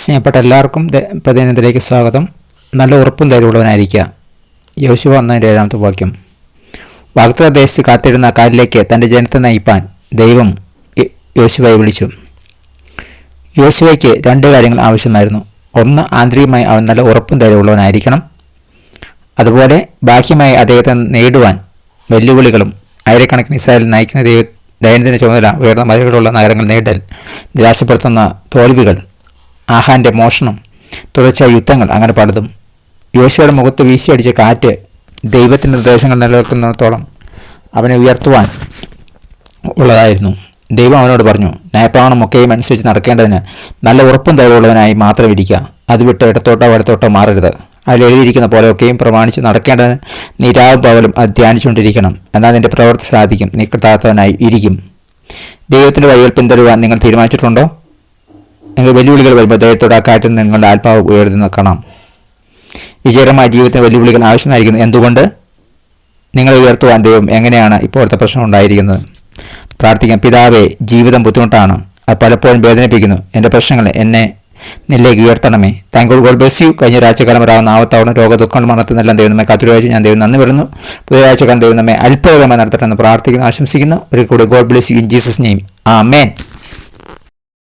സ്നേഹപ്പെട്ട എല്ലാവർക്കും പ്രതിനിധിയിലേക്ക് സ്വാഗതം. നല്ല ഉറപ്പും ധൈര്യമുള്ളവനായിരിക്കുക. യോശുവ 1:7 വാക്യം. വാഗ്ദത്ത ദേശത്ത് കാത്തിരുന്ന കാലിലേക്ക് തൻ്റെ ജനത്തെ നയിപ്പാൻ ദൈവം യോശുവയെ വിളിച്ചു. യോശുവയ്ക്ക് 2 കാര്യങ്ങൾ ആവശ്യമായിരുന്നു. ഒന്ന്, ആന്തരികമായി അവൻ നല്ല ഉറപ്പും ധൈര്യമുള്ളവനായിരിക്കണം. അതുപോലെ ബാഹ്യമായി അദ്ദേഹത്തെ നേടുവാൻ വെല്ലുവിളികളും ആയിരക്കണക്കിന് ഇസ്രായേൽ നയിക്കുന്ന ദൈനംദിന ചുമതല, ഉയർന്ന മതിലുകളുള്ള നഗരങ്ങൾ നേടൽ, നിരാശപ്പെടുത്തുന്ന തോൽവികൾ, ആഹാന്റെ മോഷണം, തുടർച്ചയായ യുദ്ധങ്ങൾ, അങ്ങനെ പലതും. യോശുവയുടെ മുഖത്ത് വീശിയടിച്ച കാറ്റ് ദൈവത്തിൻ്റെ നിർദ്ദേശങ്ങൾ നിലനിൽക്കുന്നിടത്തോളം അവനെ ഉയർത്തുവാൻ ഉള്ളതായിരുന്നു. ദൈവം അവനോട് പറഞ്ഞു, ന്യായപ്രമാണമൊക്കെയും അനുസരിച്ച് നടക്കേണ്ടതിന് നല്ല ഉറപ്പും ധൈര്യമുള്ളവനായി മാത്രം ഇരിക്കുക. അത് വിട്ട് ഇടത്തോട്ടോ വലത്തോട്ടോ മാറരുത്. അതിൽ എഴുതിയിരിക്കുന്ന പോലെയൊക്കെയും പ്രമാണിച്ച് നടക്കേണ്ടതിന് നീ രാവും പകലും അത് ധ്യാനിച്ചുകൊണ്ടിരിക്കണം. എന്നാൽ നിന്റെ പ്രവൃത്തി സാധിക്കും, നീ കൃതാർത്ഥനായി ഇരിക്കും. ദൈവത്തിൻ്റെ വഴികൾ പിന്തുടരുവാൻ നിങ്ങൾ തീരുമാനിച്ചിട്ടുണ്ടോ? എങ്കിൽ വെല്ലുവിളികൾ വരുമ്പോൾ ധൈര്യത്തോടെ ആ കാറ്റിൽ നിങ്ങളുടെ ആത്മാവ് ഉയർന്നു നിൽക്കണം. വിജയകരമായ ജീവിതത്തിന് വെല്ലുവിളികൾ ആവശ്യമായിരിക്കുന്നു. എന്തുകൊണ്ട്? നിങ്ങളെ ഉയർത്തുവാൻ ദൈവം എങ്ങനെയാണ് ഇപ്പോഴത്തെ പ്രശ്നം ഉണ്ടായിരിക്കുന്നത്? പ്രാർത്ഥിക്കാം. പിതാവേ, ജീവിതം ബുദ്ധിമുട്ടാണ്, അത് പലപ്പോഴും വേദനിപ്പിക്കുന്നു. എൻ്റെ പ്രശ്നങ്ങൾ എന്നെ നിന്നിലേക്ക് ഉയർത്തണമേ. Thank God bless you. കഴിഞ്ഞ ഒരാഴ്ചക്കാലം വരാവുന്ന ആവത്താവണം രോഗദുഃഖങ്ങൾ മറത്തുന്നെല്ലാം ദൈവം നമ്മെ കാത്തുരാഴ്ച ഞാൻ ദൈവം നന്ദി വരുന്നു. പുതിയൊരാഴ്ചക്കാലം ദൈവം നമ്മെ അത്ഭുതകരമായി നടത്തട്ടെന്ന് പ്രാർത്ഥിക്കുന്നു, ആശംസിക്കുന്നു. ഒരു കൂടി God bless you in Jesus name. Amen.